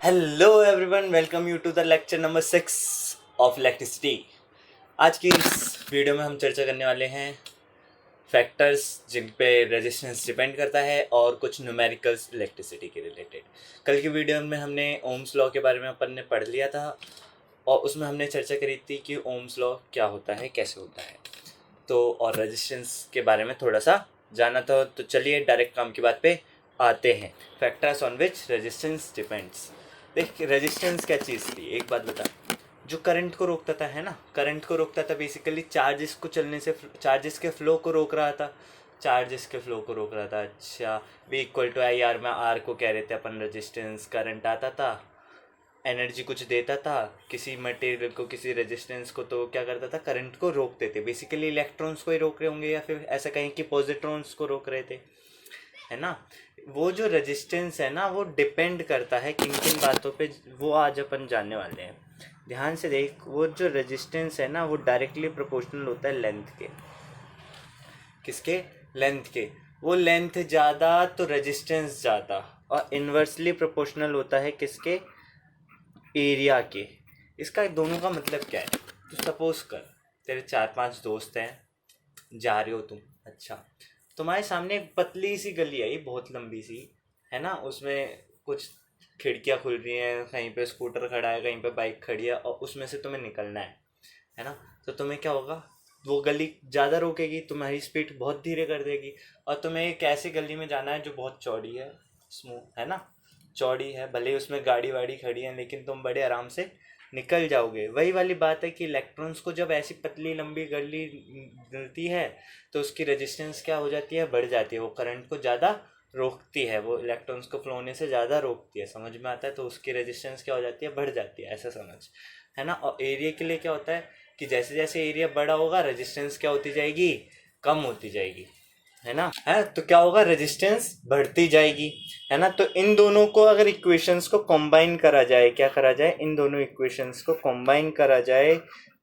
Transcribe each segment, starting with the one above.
Hello everyone, welcome you to the lecture number 6 of electricity. आज की इस video में हम चर्चा करने वाले हैं फैक्टर्स जिन पे रेजिस्टेंस डिपेंड करता है और कुछ न्यूमेरिकल्स इलेक्ट्रिसिटी के रिलेटेड। कल की वीडियो में हमने ओम्स लॉ के बारे में अपन ने पढ़ लिया था और उसमें हमने चर्चा करी थी कि ओम्स लॉ क्या होता है, कैसे होता है, तो और रेजिस्टेंस के बारे में थोड़ा सा जाना था। तो चलिए डायरेक्ट काम की बात पे आते हैं। Factors on which resistance depends. देख, रेजिस्टेंस क्या चीज़ थी, एक बात बता। जो करंट को रोकता था, है ना, करंट को रोकता था, बेसिकली चार्जेस को चलने से, चार्जेस के फ्लो को रोक रहा था, चार्जेस के फ्लो को रोक रहा था। अच्छा, V equal to I R में आर को कह रहे थे अपन रेजिस्टेंस। करंट आता था, एनर्जी कुछ देता था किसी मटेरियल को, किसी रेजिस्टेंस को, तो क्या करता था, करंट को रोकते थे। बेसिकली इलेक्ट्रॉन्स को ही रोक रहे होंगे या फिर ऐसा कहें कि पॉजिट्रॉन्स को रोक रहे थे, है ना। वो जो रेजिस्टेंस है ना, वो डिपेंड करता है किन किन बातों पे, वो आज अपन जानने वाले हैं। ध्यान से देख, वो जो रेजिस्टेंस है ना, वो डायरेक्टली प्रोपोर्शनल होता है लेंथ के। किसके? लेंथ के। वो लेंथ ज़्यादा तो रेजिस्टेंस ज़्यादा, और इन्वर्सली प्रोपोर्शनल होता है किसके? एरिया के। इसका दोनों का मतलब क्या है? तो सपोज कर तेरे 4-5 दोस्त हैं, जा रहे हो तुम। अच्छा, तुम्हारे सामने एक पतली सी गली आई, बहुत लंबी सी, है ना। उसमें कुछ खिड़कियाँ खुल रही हैं, कहीं पे स्कूटर खड़ा है, कहीं पे बाइक खड़ी है, और उसमें से तुम्हें निकलना है ना। तो तुम्हें क्या होगा, वो गली ज़्यादा रोकेगी, तुम्हारी स्पीड बहुत धीरे कर देगी, और तुम्हें एक ऐसी गली में जाना है जो बहुत चौड़ी है, स्मूथ, है ना, चौड़ी है, भले ही उसमें गाड़ी वाड़ी खड़ी है, लेकिन तुम बड़े आराम से निकल जाओगे। वही वाली बात है कि इलेक्ट्रॉन्स को जब ऐसी पतली लंबी गली मिलती है तो उसकी रेजिस्टेंस क्या हो जाती है, बढ़ जाती है। वो करंट को ज़्यादा रोकती है, वो इलेक्ट्रॉन्स को फ्लो होने से ज़्यादा रोकती है, समझ में आता है। तो उसकी रेजिस्टेंस क्या हो जाती है, बढ़ जाती है, ऐसा समझ, है ना। और एरिया के लिए क्या होता है कि जैसे जैसे एरिया बड़ा होगा, रेजिस्टेंस क्या होती जाएगी, कम होती जाएगी, है ना। है तो क्या होगा, रेजिस्टेंस बढ़ती जाएगी, है ना। तो इन दोनों को अगर इक्वेशंस को कंबाइन करा जाए, क्या करा जाए, इन दोनों इक्वेशंस को कंबाइन करा जाए,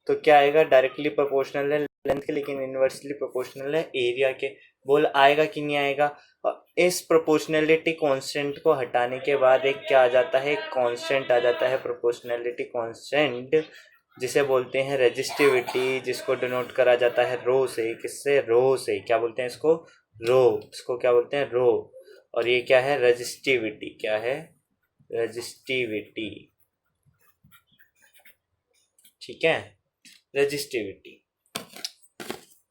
तो क्या आएगा, डायरेक्टली प्रोपोर्शनल है लेंथ के, लेकिन इनवर्सली प्रोपोर्शनल है एरिया के। बोल आएगा कि नहीं आएगा। और इस प्रोपोर्शनलिटी कांस्टेंट को हटाने के बाद एक क्या आ जाता है, कांस्टेंट आ जाता है, प्रोपोर्शनलिटी कांस्टेंट, जिसे बोलते हैं रेजिस्टिविटी, जिसको डिनोट करा जाता है रो से। किससे? रो से। क्या बोलते हैं इसको? रो। इसको क्या बोलते हैं? रो। और ये क्या है? रेजिस्टिविटी। क्या है? रेजिस्टिविटी। ठीक है, रेजिस्टिविटी,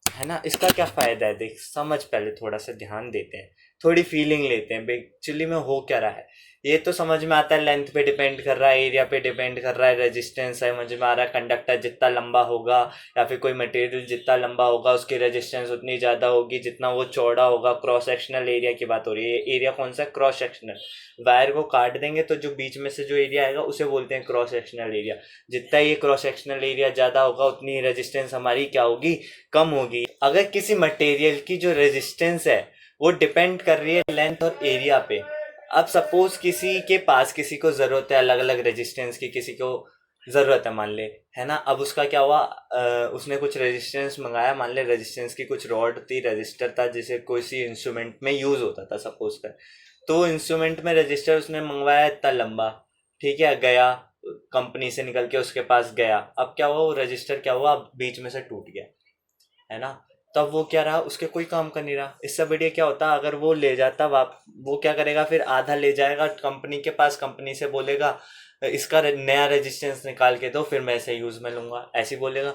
है ना। इसका क्या फायदा है, देख समझ, पहले थोड़ा सा ध्यान देते हैं, थोड़ी फीलिंग लेते हैं एक्चुअली में हो क्या रहा है। ये तो समझ में आता है, लेंथ पे डिपेंड कर रहा है, एरिया पे डिपेंड कर रहा है, रेजिस्टेंस है, समझ में आ रहा है। कंडक्टर जितना लंबा होगा या फिर कोई मटेरियल जितना लंबा होगा, उसकी रेजिस्टेंस उतनी ज़्यादा होगी जितना वो चौड़ा होगा। क्रॉस सेक्शनल एरिया की बात हो रही है। एरिया कौन सा? Cross sectional. वायर को काट देंगे तो जो बीच में से जो एरिया आएगा उसे बोलते हैं क्रॉस सेक्शनल एरिया। जितना ये क्रॉस सेक्शनल एरिया ज़्यादा होगा, उतनी रेजिस्टेंस हमारी क्या होगी, कम होगी। अगर किसी मटेरियल की जो रेजिस्टेंस है वो डिपेंड कर रही है लेंथ और एरिया पे। अब सपोज किसी के पास, किसी को ज़रूरत है अलग अलग रेजिस्टेंस की, किसी को ज़रूरत है मान ले, है ना। अब उसका क्या हुआ, उसने कुछ रेजिस्टेंस मंगाया, मान ले रेजिस्टेंस की कुछ रॉड थी, रजिस्टर था, जिसे कोई सी इंस्ट्रूमेंट में यूज़ होता था सपोज कर। तो इंस्ट्रूमेंट में रजिस्टर उसने मंगवाया इतना लंबा, ठीक है, गया कंपनी से निकल के उसके पास गया। अब क्या हुआ, वो रजिस्टर क्या हुआ, बीच में से टूट गया, है ना। तब वो क्या रहा, उसके कोई काम का नहीं रहा। इससे बढ़िया क्या होता, अगर वो ले जाता वो क्या करेगा, फिर आधा ले जाएगा कंपनी के पास, कंपनी से बोलेगा इसका नया रेजिस्टेंस निकाल के दो, फिर मैं इसे यूज में लूंगा, ऐसे बोलेगा।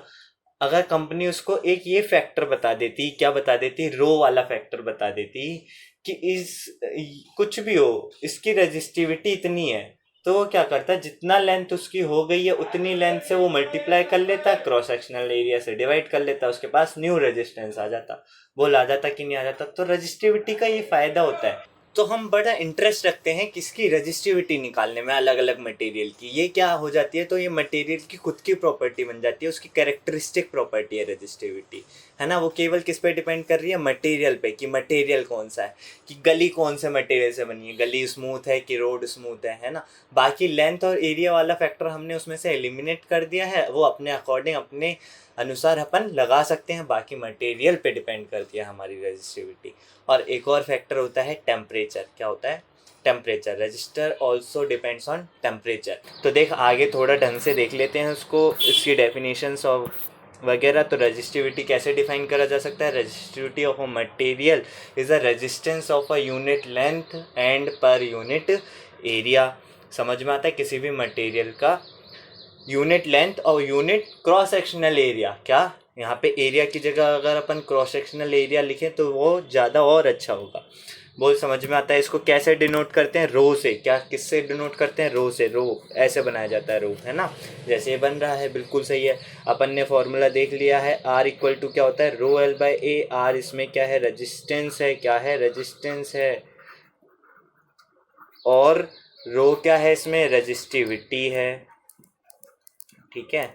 अगर कंपनी उसको एक ये फैक्टर बता देती, क्या बता देती, रो वाला फैक्टर बता देती कि इस कुछ भी हो इसकी रेजिस्टिविटी इतनी है, तो वो क्या करता है, जितना लेंथ उसकी हो गई है उतनी लेंथ से वो मल्टीप्लाई कर लेता, क्रॉस सेक्शनल एरिया से डिवाइड कर लेता, उसके पास न्यू रेजिस्टेंस आ जाता। बोल आ जाता कि नहीं आ जाता। तो रेजिस्टिविटी का ये फायदा होता है। तो हम बड़ा इंटरेस्ट रखते हैं किसकी, रजिस्टिविटी निकालने में, अलग अलग मटेरियल की। ये क्या हो जाती है, तो ये मटेरियल की खुद की प्रॉपर्टी बन जाती है, उसकी कैरेक्टरिस्टिक प्रॉपर्टी है रजिस्टिविटी, है ना। वो केवल किस पे डिपेंड कर रही है, मटेरियल पे, कि मटेरियल कौन सा है, कि गली कौन से मटेरियल से बनी है, गली स्मूथ है कि रोड स्मूथ है ना। बाकी लेंथ और एरिया वाला फैक्टर हमने उसमें से एलिमिनेट कर दिया है, वो अपने अकॉर्डिंग अपने अनुसार अपन लगा सकते हैं। बाकी मटेरियल पे डिपेंड करती है हमारी रेजिस्टिविटी। और एक और फैक्टर होता है टेम्परेचर। क्या होता है? Temperature, register also depends on temperature. तो देख आगे थोड़ा ढंग से देख लेते हैं उसको, इसकी डेफिनेशंस ऑफ वगैरह। तो रजिस्टिविटी कैसे डिफाइन करा जा सकता है? Resistivity of a material is a resistance of a unit length and per unit area. समझ में आता है? किसी भी मटेरियल का यूनिट लेंथ और यूनिट क्रॉस सेक्शनल एरिया। क्या यहाँ पे एरिया की जगह अगर अपन क्रॉस सेक्शनल एरिया लिखें तो वो ज़्यादा और अच्छा होगा। बोल समझ में आता है? इसको कैसे डिनोट करते हैं? रो से। क्या किससे डिनोट करते हैं? रो से। रो ऐसे बनाया जाता है, रो, है ना, जैसे ये बन रहा है, बिल्कुल सही है। अपन ने फॉर्मूला देख लिया है, आर इक्वल टू क्या होता है? Rho L by A. R इसमें क्या है? रजिस्टेंस है। क्या है? रजिस्टेंस है। और रो क्या है इसमें? रजिस्टिविटी है। ठीक है।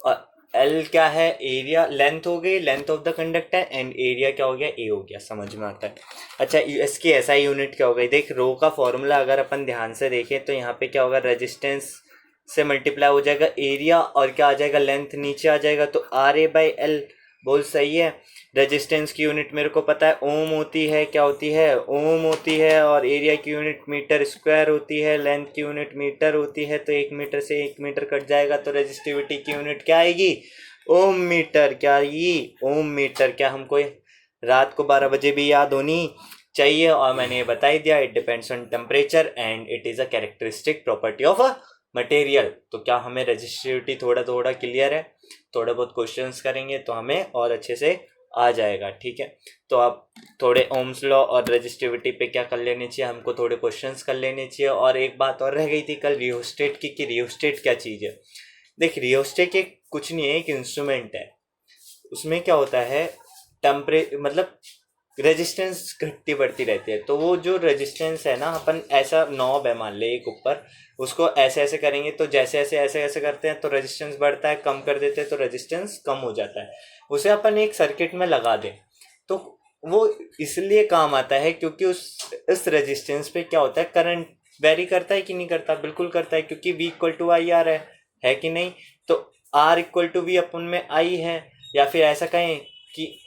और एल क्या है? एरिया, लेंथ हो गई, length of the conductor, and area क्या हो गया? ए हो गया। समझ में आता है? अच्छा, इसकी एसआई यूनिट क्या हो गई? देख रो का फॉर्मूला अगर अपन ध्यान से देखें तो यहाँ पे क्या होगा? रेजिस्टेंस से मल्टीप्लाई हो जाएगा एरिया, और क्या आ जाएगा? लेंथ नीचे आ जाएगा, तो आर ए बाई एल। बोल सही है। रेजिस्टेंस की यूनिट मेरे को पता है, ओम होती है। क्या होती है? ओम होती है। और एरिया की यूनिट मीटर स्क्वायर होती है। लेंथ की यूनिट मीटर होती है। तो 1 मीटर से 1 मीटर कट जाएगा, तो रेजिस्टिविटी की यूनिट क्या आएगी? ओम मीटर। क्या आएगी? ओम मीटर। क्या हमको रात को 12 बजे भी याद होनी चाहिए। और मैंने ये बता ही दिया, it depends on temperature and it is a characteristic property of a material. तो क्या हमें रेजिस्टिविटी थोड़ा थोड़ा क्लियर है? थोड़ा बहुत क्वेश्चंस करेंगे तो हमें और अच्छे से आ जाएगा। ठीक है। तो आप थोड़े ओम्स लॉ और रेजिस्टिविटी पे क्या कर लेने चाहिए? हमको थोड़े क्वेश्चंस कर लेने चाहिए। और एक बात और रह गई थी कल, रियोस्टेट की, कि रियोस्टेट क्या चीज़ है। देख रियोस्टेट एक कुछ नहीं है, एक इंस्ट्रूमेंट है। उसमें क्या होता है? मतलब रेजिस्टेंस घटती बढ़ती रहती है। तो वो जो रेजिस्टेंस है ना, अपन ऐसा नॉब है मान ले एक ऊपर, उसको ऐसे ऐसे करेंगे तो जैसे ऐसे ऐसे ऐसे करते हैं तो रेजिस्टेंस बढ़ता है, कम कर देते हैं तो रेजिस्टेंस कम हो जाता है। उसे अपन एक सर्किट में लगा दें तो वो इसलिए काम आता है क्योंकि इस रेजिस्टेंस पे क्या होता है? करंट वेरी करता है कि नहीं करता? बिल्कुल करता है, क्योंकि V equal to I R है कि नहीं? तो R इक्वल टू वी अपन में आई है, या फिर ऐसा कहें कि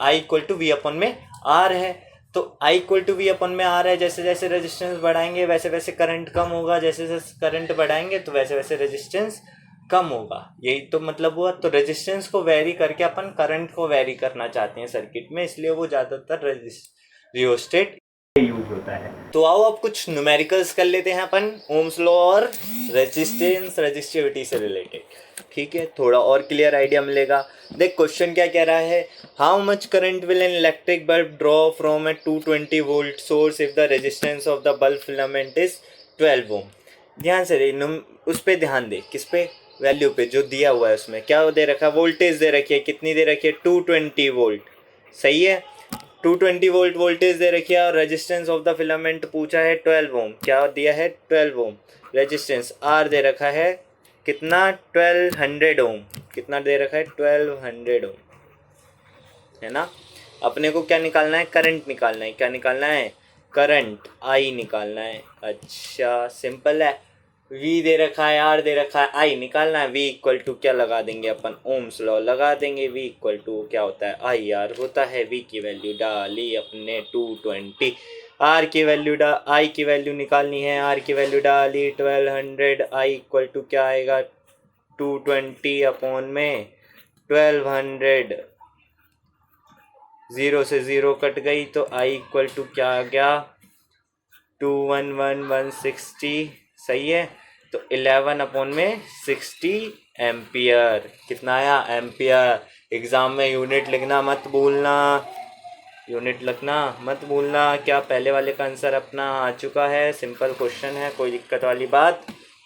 I इक्वल टू वी अपन में R है। तो I इक्वल टू वी अपन में R है। जैसे जैसे रेजिस्टेंस बढ़ाएंगे वैसे वैसे करंट कम होगा, जैसे जैसे करंट बढ़ाएंगे तो वैसे वैसे रेजिस्टेंस कम होगा। यही तो मतलब हुआ। तो रेजिस्टेंस को वेरी करके अपन करंट को वेरी करना चाहते हैं सर्किट में, इसलिए वो ज़्यादातर रियोस्टेट यूज होता है। तो आओ अब कुछ न्यूमेरिकल्स कर लेते हैं अपन, ओम्स लॉ और रेजिस्टेंस रेजिस्टिविटी से रिलेटेड। ठीक है, थोड़ा और क्लियर आइडिया मिलेगा। देख क्वेश्चन क्या कह रहा है? How much current will an electric bulb draw from A 220 volt source if the resistance of the bulb filament is 12 ओम। ध्यान से दे, उस पर ध्यान दे। किस पे? वैल्यू पे जो दिया हुआ है उसमें क्या दे रखा है? वोल्टेज दे रखी है। कितनी दे रखी है? 220 वोल्ट। सही है, 220 वोल्ट वोल्टेज दे रखी है। और रेजिस्टेंस ऑफ द फिलामेंट पूछा है 12 ओम। क्या दिया है? 12 ओम। रेजिस्टेंस आर दे रखा है कितना? 1200 ओम। कितना दे रखा है? 1200 ओम, है ना। अपने को क्या निकालना है? करंट निकालना है। क्या निकालना है? करंट आई निकालना है। अच्छा सिंपल है। V दे रखा है, R दे रखा है, I निकालना है। V इक्वल टू क्या लगा देंगे अपन? ओम्स लॉ लगा देंगे। V इक्वल टू क्या होता है? IR होता है। V की वैल्यू डाली अपने 220, R की वैल्यू I की वैल्यू निकालनी है। R की वैल्यू डाली 1200। I इक्वल टू क्या आएगा? 220 अपॉन में 1200। 0 से 0 कट गई तो I इक्वल टू क्या आ गया? 211160। सही है। तो 11 अपॉन में 60 एम्पियर। कितना आया? एम्पियर। एग्जाम में यूनिट लिखना मत भूलना, यूनिट लिखना मत भूलना। क्या पहले वाले का आंसर अपना आ चुका है? सिंपल क्वेश्चन है, कोई दिक्कत वाली बात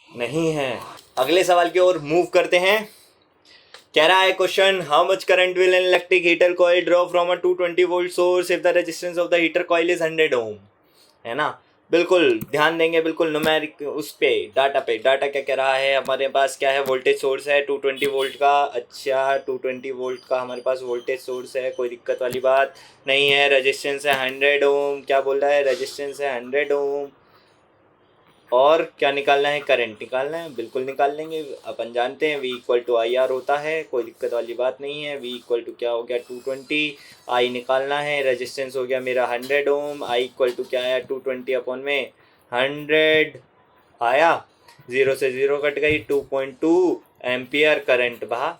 नहीं है। अगले सवाल की ओर मूव करते हैं। कह रहा है question, how much current will an electric heater coil draw from a 220 volt source if the resistance of the heater coil is 100 ओम। है ना, बिल्कुल ध्यान देंगे, बिल्कुल न्यूमेरिक उस पे डाटा पे। डाटा क्या कह रहा है? हमारे पास क्या है? वोल्टेज सोर्स है 220 वोल्ट का। अच्छा 220 वोल्ट का हमारे पास वोल्टेज सोर्स है, कोई दिक्कत वाली बात नहीं है। रेजिस्टेंस है 100 ओम। क्या बोल रहा है? रेजिस्टेंस है 100 ओम। और क्या निकालना है, करंट निकालना है, बिल्कुल निकाल लेंगे। अपन जानते हैं V equal to I R होता है, कोई दिक्कत वाली बात नहीं है। V इक्वल टू क्या हो गया 220, I निकालना है, रेजिस्टेंस हो गया मेरा 100 ओम, I इक्वल टू क्या आया 220 अपॉन में 100 आया, 0 से 0 कट गई, 2.2 एम्पियर करंट बहा,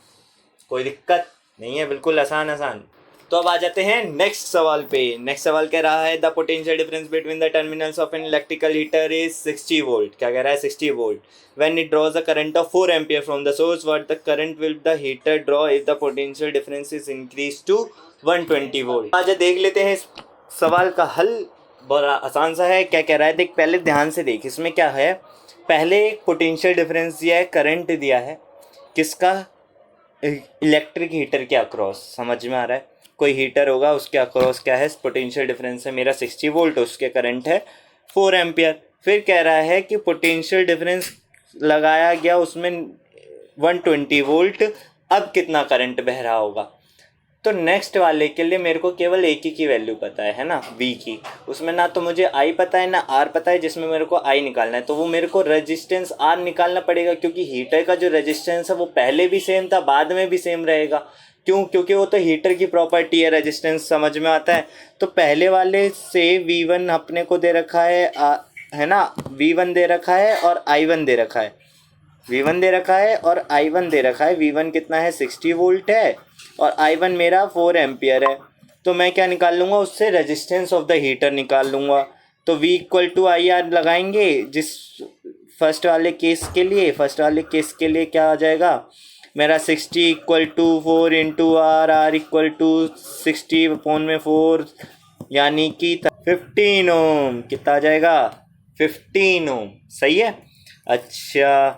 कोई दिक्कत नहीं है, बिल्कुल आसान आसान। तो अब आ जाते हैं नेक्स्ट सवाल पे। नेक्स्ट सवाल कह रहा है the potential difference between the terminals of an electrical heater is 60 volt. क्या कह रहा है 60 volt. When it draws a current of 4 ampere from the source what the current will the heater draw if the potential difference is increase to 120 volt. आज देख लेते हैं इस सवाल का हल, बड़ा आसान सा है। क्या कह रहा है देख, पहले ध्यान से देख, इसमें क्या है, पहले एक पोटेंशियल डिफरेंस दिया है, करंट दिया है, किसका, इलेक्ट्रिक हीटर के अक्रॉस, समझ में आ रहा है, कोई हीटर होगा उसके अक्रॉस क्या है पोटेंशियल डिफरेंस है मेरा 60 वोल्ट, उसके करंट है 4 एम्पियर। फिर कह रहा है कि पोटेंशियल डिफरेंस लगाया गया उसमें 120 वोल्ट, अब कितना करंट बह रहा होगा। तो नेक्स्ट वाले के लिए मेरे को केवल एक ही की वैल्यू पता है ना, V की, उसमें ना तो मुझे I पता है ना R पता है, जिसमें मेरे को I निकालना है, तो वो मेरे को रेजिस्टेंस R निकालना पड़ेगा, क्योंकि हीटर का जो रेजिस्टेंस है वो पहले भी सेम था, बाद में भी सेम रहेगा। क्यों, क्योंकि वो तो हीटर की प्रॉपर्टी है, रेजिस्टेंस समझ में आता है। तो पहले वाले से V1 अपने को दे रखा है ना, V1 दे रखा है और I1 दे रखा है, V1 दे रखा है और I1 दे रखा है। V1 कितना है 60 वोल्ट है और I1 मेरा 4 एम्पियर है। तो मैं क्या निकाल लूँगा उससे, रेजिस्टेंस ऑफ द हीटर निकाल लूँगा। तो V equal to I R लगाएंगे जिस फर्स्ट वाले केस के लिए, फर्स्ट वाले केस के लिए क्या आ जाएगा मेरा 60 equal to 4 into R, R equal to 60 upon में 4 यानी कि 15 ओम। कितना आ जाएगा 15 ओम, सही है। अच्छा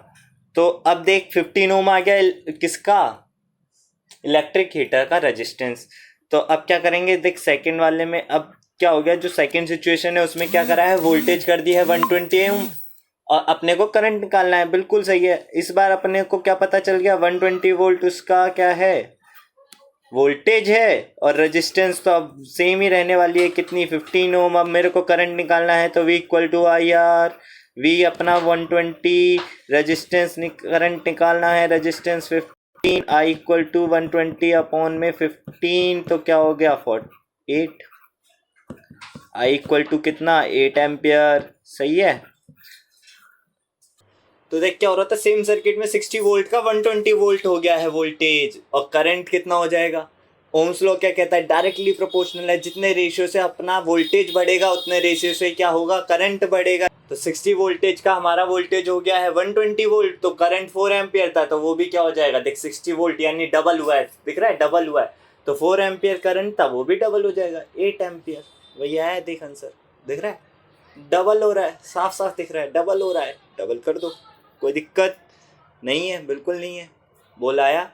तो अब देख 15 ओम आ गया किसका, इलेक्ट्रिक हीटर का रेजिस्टेंस। तो अब क्या करेंगे देख, सेकंड वाले में अब क्या हो गया, जो सेकंड सिचुएशन है उसमें क्या करा है, वोल्टेज कर दी है 120 ओम और अपने को करंट निकालना है, बिल्कुल सही है। इस बार अपने को क्या पता चल गया 120 वोल्ट उसका क्या है, वोल्टेज है, और रेजिस्टेंस तो अब सेम ही रहने वाली है, कितनी 15 ओम। अब मेरे को करंट निकालना है तो V equal to I R, V अपना 120, रेजिस्टेंस करंट निकालना है, resistance 15, I equal to 120 upon में 15, तो क्या हो गया 48, I इक्वल टू कितना 8 एम्पियर, सही है। तो देख क्या हो रहा था, सेम सर्किट में 60 वोल्ट का 120 वोल्ट हो गया है वोल्टेज, और करंट कितना हो जाएगा, ओम्स लॉ क्या कहता है, डायरेक्टली प्रोपोर्शनल है, जितने रेशियो से अपना वोल्टेज बढ़ेगा उतने रेशियो से क्या होगा, करंट बढ़ेगा। तो 60 वोल्टेज का हमारा वोल्टेज हो गया है 120 वोल्ट, तो करंट 4 एम्पियर था, तो वो भी क्या हो जाएगा देख 60 वोल्ट यानी डबल हुआ है, दिख रहा है डबल हुआ है, तो 4 एम्पियर करंट था वो भी डबल हो जाएगा 8 एम्पियर। वही आया देख आंसर, दिख रहा है डबल हो रहा है, साफ साफ दिख रहा है डबल हो रहा है, डबल कर दो, कोई दिक्कत नहीं है, बिल्कुल नहीं है, बोल आया।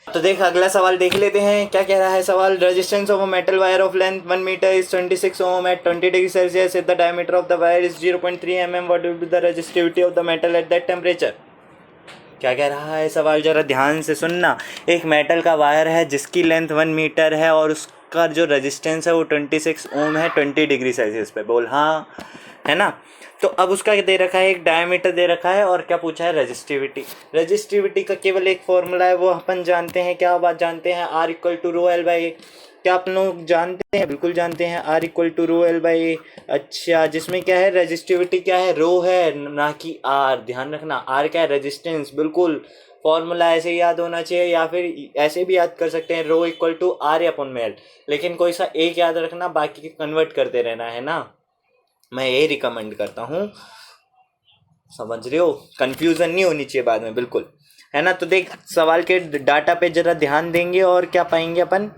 तो देख अगला सवाल देख लेते हैं, क्या कह रहा है सवाल, resistance of a metal wire of length 1 metre is 26 ohm at 20 degree Celsius if the diameter of the wire is 0.3 mm, what will be the resistivity of the metal at that temperature. क्या कह रहा है सवाल, जरा ध्यान से सुनना। एक मेटल का वायर है जिसकी लेंथ 1 मीटर है और उसका जो रेजिस्टेंस है वो 26 ओम है 20 डिग्री सेल्सियस पे, बोल हाँ, है ना। तो अब उसका दे रखा है एक डायमीटर दे रखा है और क्या पूछा है रेजिस्टिविटी। रेजिस्टिविटी का केवल एक फॉर्मूला है, वो अपन जानते हैं, क्या बात जानते हैं, R equal to rho L by, क्या आप लोग जानते हैं, बिल्कुल जानते हैं, R equal to rho L by. अच्छा जिसमें क्या है रेजिस्टिविटी क्या है, रो है ना कि R, ध्यान रखना, R क्या है रेजिस्टेंस, बिल्कुल फॉर्मूला ऐसे ही याद होना चाहिए, या फिर ऐसे भी याद कर सकते हैं rho equal to R upon में L, लेकिन कोई सा एक याद रखना, बाकी कन्वर्ट करते रहना है ना, मैं यही रिकमेंड करता हूँ, समझ रहे हो, कंफ्यूजन नहीं होनी चाहिए बाद में, बिल्कुल, है ना। तो देख सवाल के डाटा पे जरा ध्यान देंगे और क्या पाएंगे अपन,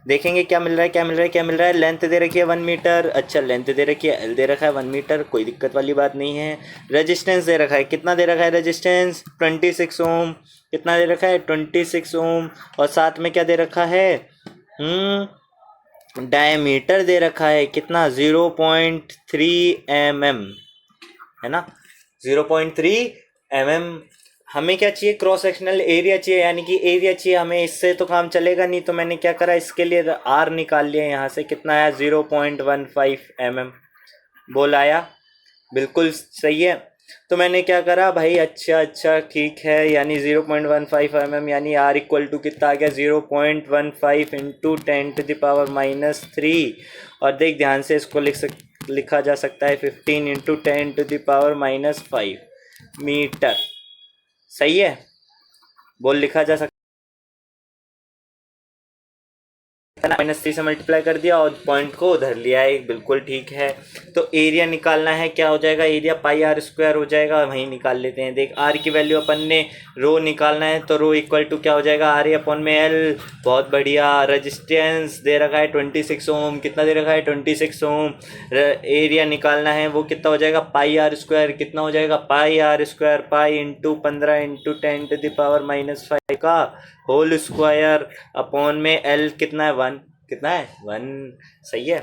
देखेंगे क्या मिल रहा है, क्या मिल रहा है, क्या मिल रहा है। लेंथ दे रखी है 1 मीटर, अच्छा लेंथ दे रखी है, एल दे रखा है 1 मीटर, कोई दिक्कत वाली बात नहीं है। रेजिस्टेंस दे रखा है, कितना दे रखा है रेजिस्टेंस 26 ओम, कितना दे रखा है 26 ओम, और साथ में क्या दे रखा है डायमीटर दे रखा है, कितना 0.3 mm, है ना 0.3 mm। हमें क्या चाहिए, क्रॉस सेक्शनल एरिया चाहिए, यानी कि एरिया चाहिए हमें, इससे तो काम चलेगा नहीं, तो मैंने क्या करा इसके लिए R निकाल लिया यहाँ से, कितना आया 0.15 mm, बोल आया। बिल्कुल सही है। तो मैंने क्या करा भाई, अच्छा ठीक है, यानी 0.15 mm, यानी आर इक्वल टू कितना आ गया, 0.15 इंटू 10⁻³ और देख ध्यान से इसको लिखा जा सकता है 15 इंटू 10⁻⁵ मीटर। सही है, बोल लिखा जा सकता -3 से मल्टीप्लाई कर दिया और पॉइंट को उधर लिया है, बिल्कुल ठीक है। तो एरिया निकालना है, क्या हो जाएगा, एरिया πr² हो जाएगा, वहीं निकाल लेते हैं। देख आर की वैल्यू अपन ने रो निकालना है, तो रो इक्वल टू क्या हो जाएगा, आर अपॉन में एल। बहुत बढ़िया। रेजिस्टेंस दे रखा है 26 ओम, कितना दे रखा है 26 ओम। एरिया निकालना है, वो कितना हो जाएगा πr², कितना हो जाएगा πr², पाई इंटू 15 इंटू 10⁻⁵ का होल स्क्वायर अपॉन में एल कितना है 1, कितना है 1। सही है।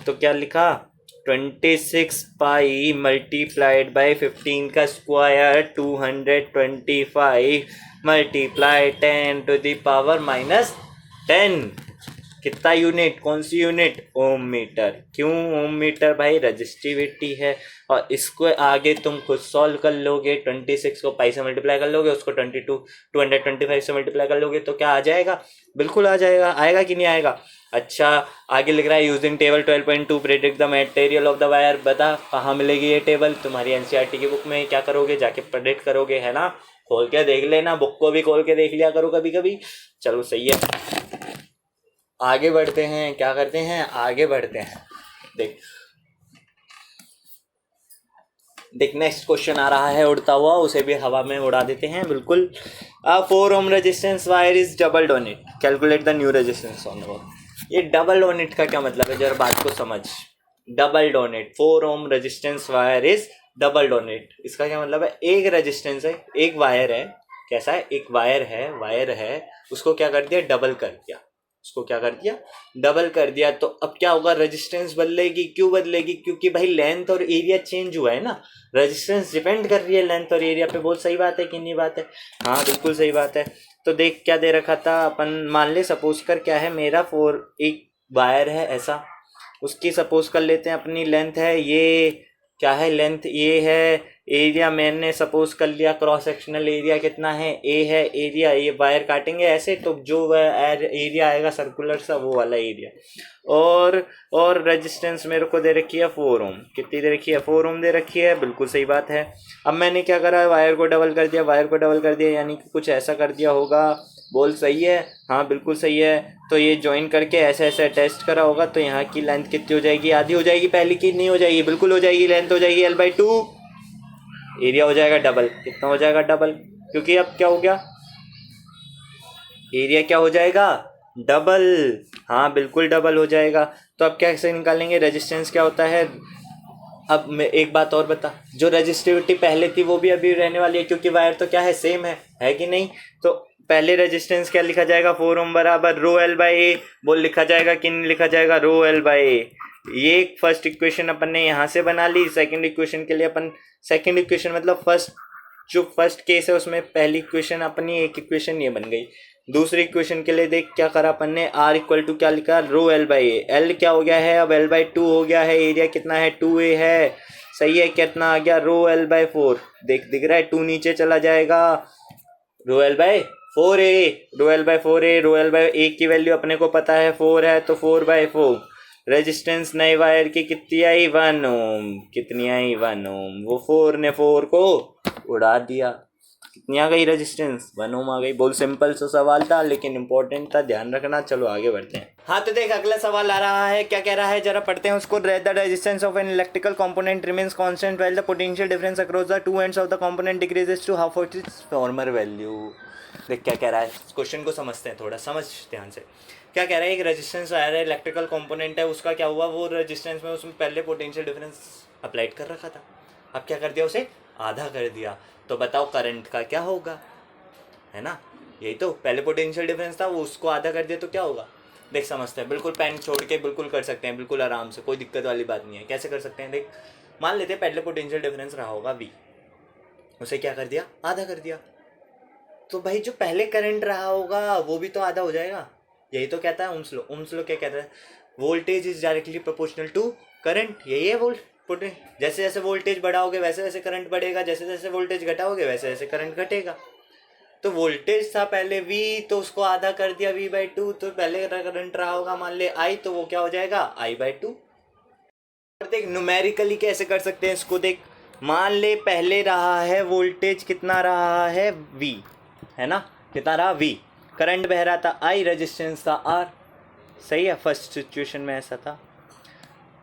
तो क्या लिखा, 26 पाई मल्टीप्लाइड बाई 15 का स्क्वायर 225 मल्टीप्लाई 10⁻⁻10। कितना यूनिट, कौन सी यूनिट, ओम मीटर। क्यों ओम मीटर भाई, रजिस्टिविटी है। और इसको आगे तुम खुद सॉल्व कर लोगे, 26 को पाई से मल्टीप्लाई कर लोगे, उसको 225 से मल्टीप्लाई कर लोगे, तो क्या आ जाएगा, बिल्कुल आ जाएगा। आएगा कि नहीं आएगा। अच्छा, आगे लिख रहा है using table 12.2 predict the material of the wire. बता कहाँ मिलेगी ये टेबल, तुम्हारी एनसीईआरटी की बुक में। क्या करोगे, जाके प्रेडिक्ट करोगे, है ना। खोल के देख लेना, बुक को भी खोल के देख लिया करो कभी कभी। चलो सही है, आगे बढ़ते हैं। क्या करते हैं, आगे बढ़ते हैं। देख देख नेक्स्ट क्वेश्चन आ रहा है उड़ता हुआ, उसे भी हवा में उड़ा देते हैं बिल्कुल। 4 ohm resistance wire is double on it, calculate the new resistance on the wire. ये डबल ऑन इट का क्या मतलब है, जरा बात को समझ। Double on it, 4 ohm resistance wire is double on it, इसका क्या मतलब है, एक रेजिस्टेंस है, एक वायर है। कैसा है, एक वायर है, उसको क्या कर दिया, डबल कर दिया। उसको क्या कर दिया, डबल कर दिया। तो अब क्या होगा, रेजिस्टेंस बदलेगी। क्यों बदलेगी, क्योंकि भाई लेंथ और एरिया चेंज हुआ है ना। रेजिस्टेंस डिपेंड कर रही है लेंथ और एरिया पे। बहुत सही बात है कि नहीं बात है, हाँ बिल्कुल सही बात है। तो देख क्या दे रखा था अपन, मान ले सपोज कर क्या है मेरा एक वायर है ऐसा, उसकी सपोज कर लेते हैं अपनी लेंथ है ये, क्या है लेंथ ये है, एरिया मैंने सपोज कर लिया, क्रॉस सेक्शनल एरिया कितना है, ए है एरिया। ये वायर काटेंगे ऐसे तो जो एरिया आएगा सर्कुलर सा, वो वाला एरिया। और रेजिस्टेंस मेरे को दे रखी है 4 ओम। कितनी दे रखी है, 4 ओम दे रखी है, बिल्कुल सही बात है। अब मैंने क्या करा, वायर को डबल कर दिया, वायर को डबल कर दिया, यानी कि कुछ ऐसा कर दिया होगा। बोल सही है, हाँ बिल्कुल सही है। तो ये ज्वाइन करके ऐसे ऐसे टेस्ट करा होगा, तो यहाँ की लेंथ कितनी हो जाएगी, आधी हो जाएगी, पहले की नहीं हो जाएगी, बिल्कुल हो जाएगी। लेंथ हो जाएगी L/2, एरिया हो जाएगा डबल। कितना हो जाएगा, डबल, क्योंकि अब क्या हो गया, एरिया क्या हो जाएगा, डबल। हाँ बिल्कुल डबल हो जाएगा। तो अब कैसे निकालेंगे, रेजिस्टेंस क्या होता है। अब मैं एक बात और बता, जो रेजिस्टिविटी पहले थी वो भी अभी रहने वाली है, क्योंकि वायर तो क्या है, सेम है कि नहीं। तो पहले रेजिस्टेंस क्या लिखा जाएगा, 4 ओम बराबर रो L/A। बोल लिखा जाएगा कि नहीं लिखा जाएगा, रो L/A। ये फर्स्ट इक्वेशन अपन ने यहाँ से बना ली। सेकंड इक्वेशन के लिए अपन, सेकंड इक्वेशन मतलब जो फर्स्ट केस है उसमें पहली इक्वेशन अपनी एक इक्वेशन ये बन गई। दूसरी इक्वेशन के लिए देख क्या करा अपन ने, आर इक्वल टू क्या लिखा, रो L/A। एल क्या हो गया है, अब L/2 हो गया है, एरिया कितना है 2A है। सही है, कितना आ गया, रो L/4। देख दिख रहा है 2 नीचे चला जाएगा, रो L/4A, रो L/A की वैल्यू अपने को पता है 4 है, तो 4/4। रेजिस्टेंस नई वायर की कितनी आई, 1 ओम। कितनी आई, 1 ओम। वो 4 ने 4 को उड़ा दिया। कितनी आ गई रेजिस्टेंस, 1 ओम आ गई। बहुत सिंपल सा सवाल था लेकिन इंपॉर्टेंट था, ध्यान रखना। चलो आगे बढ़ते हैं। हाँ तो देख अगला सवाल आ रहा है, क्या कह रहा है जरा पढ़ते हैं उसको। The resistance of an electrical component remains constant while the potential difference across the two ends of the component decreases to half of its former value. देख क्या कह रहा है, क्वेश्चन को समझते हैं, थोड़ा समझ ध्यान से। क्या कह रहा है, एक रेजिस्टेंस वायर है, इलेक्ट्रिकल कंपोनेंट है, उसका क्या हुआ, वो रेजिस्टेंस में उसमें पहले पोटेंशियल डिफरेंस अप्लाइड कर रखा था, अब क्या कर दिया, उसे आधा कर दिया। तो बताओ करंट का क्या होगा, है ना। यही तो, पहले पोटेंशियल डिफरेंस था, वो उसको आधा कर दिया तो क्या होगा। देख समझते हैं, बिल्कुल पेन छोड़ के बिल्कुल कर सकते हैं, बिल्कुल आराम से, कोई दिक्कत वाली बात नहीं है। कैसे कर सकते हैं, देख मान लेते हैं पहले पोटेंशियल डिफरेंस रहा होगा V, उसे क्या कर दिया, आधा कर दिया। तो भाई जो पहले करंट रहा होगा वो भी तो आधा हो जाएगा। यही तो कहता है ओम्स लॉ। ओम्स लॉ क्या कहता है, voltage is directly proportional to current, यही है वोल्ट जैसे जैसे वोल्टेज बढ़ाओगे वैसे वैसे करंट बढ़ेगा, जैसे जैसे वोल्टेज घटाओगे वैसे वैसे करंट घटेगा। तो वोल्टेज था पहले V, तो उसको आधा कर दिया V/2, तो पहले करंट रहा होगा मान ले I, तो वो क्या हो जाएगा I/2। और देख न्यूमेरिकली कैसे कर सकते हैं इसको, देख मान ले पहले रहा है वोल्टेज, कितना रहा है V, है ना, कितना रहा V, करंट बह रहा था I, रेजिस्टेंस था R। सही है, फर्स्ट सिचुएशन में ऐसा था।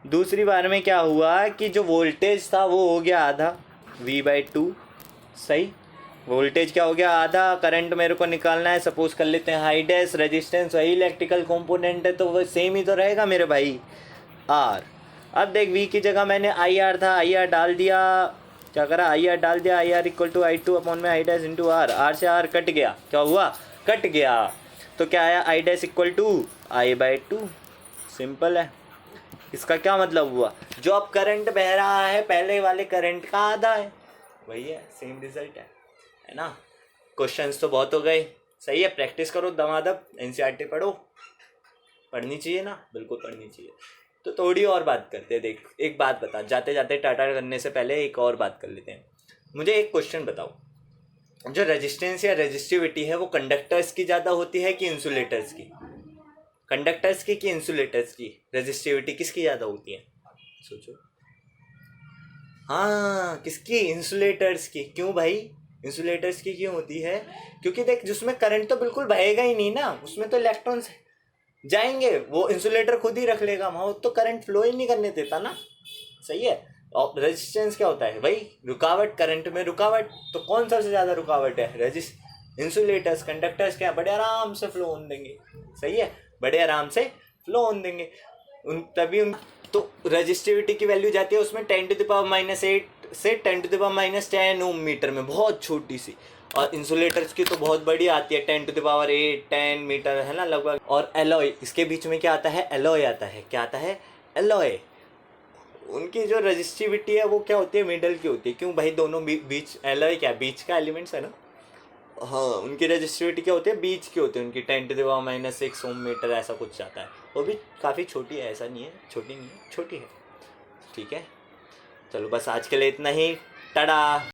दूसरी बार में क्या हुआ कि जो वोल्टेज था वो हो गया आधा V/2। सही, वोल्टेज क्या हो गया आधा, करंट मेरे को निकालना है, सपोज कर लेते हैं हाई डैश, रेजिस्टेंस वही इलेक्ट्रिकल कंपोनेंट है तो वो सेम ही तो रहेगा मेरे भाई R। अब देख V की जगह मैंने IR था, IR डाल दिया, क्या करा IR डाल दिया, IR equal to I2 upon में I dash into R, R से R कट गया, क्या हुआ कट गया, तो क्या आया I dash equal to I/2। Simple है। इसका क्या मतलब हुआ, जो अब करंट बह रहा है पहले वाले करंट का आधा है, वही है, सेम रिजल्ट है ना। क्वेश्चंस तो बहुत हो गए, सही है, प्रैक्टिस करो दमादम, NCERT पढ़ो, पढ़नी चाहिए ना, बिल्कुल पढ़नी चाहिए। तो थोड़ी और बात करते हैं। देख एक बात बता, जाते जाते टाटा करने से पहले एक और बात कर लेते हैं। मुझे एक क्वेश्चन बताओ, जो रेजिस्टेंस या रेजिस्टिविटी है वो कंडक्टर्स की ज़्यादा होती है कि इंसुलेटर्स की? कंडक्टर्स की कि इंसुलेटर्स की? रेजिस्टिविटी किसकी ज़्यादा होती है, सोचो। हाँ किसकी, इंसुलेटर्स की। क्यों भाई इंसुलेटर्स की क्यों होती है? क्योंकि देख जिसमें करंट तो बिल्कुल बहेगा ही नहीं ना, उसमें तो इलेक्ट्रॉन्स जाएंगे, वो इंसुलेटर खुद ही रख लेगा वहाँ, तो करंट फ्लो ही नहीं करने देता ना। सही है। और रेजिस्टेंस क्या होता है भाई, रुकावट, करंट में रुकावट, तो कौन सबसे ज़्यादा रुकावट है? इंसुलेटर्स। कंडक्टर्स क्या बड़े आराम से फ्लो होने देंगे, सही है, बड़े आराम से फ्लो होने देंगे तभी तो रेजिस्टिविटी की वैल्यू जाती है उसमें 10⁻⁻8 से 10⁻10 ओम मीटर में, बहुत छोटी सी। और इंसुलेटर्स की तो बहुत बड़ी आती है, 10⁸ 10 मीटर, है ना लगभग। और एलॉय, इसके बीच में क्या आता है, एलॉय आता है। क्या आता है, एलॉय। उनकी जो रेजिस्टिविटी है वो क्या होती है, मिडल की होती है। क्यों भाई, दोनों बीच, एलॉय क्या बीच का एलिमेंट्स है ना। हाँ, उनकी रेजिस्टिविटी क्या होती है, बीच की होती है उनकी, 10⁻⁻6 ओम मीटर ऐसा कुछ आता है। वो भी काफ़ी छोटी है, ऐसा नहीं है छोटी नहीं है, छोटी है। ठीक है, चलो बस आज के लिए इतना ही, टाटा।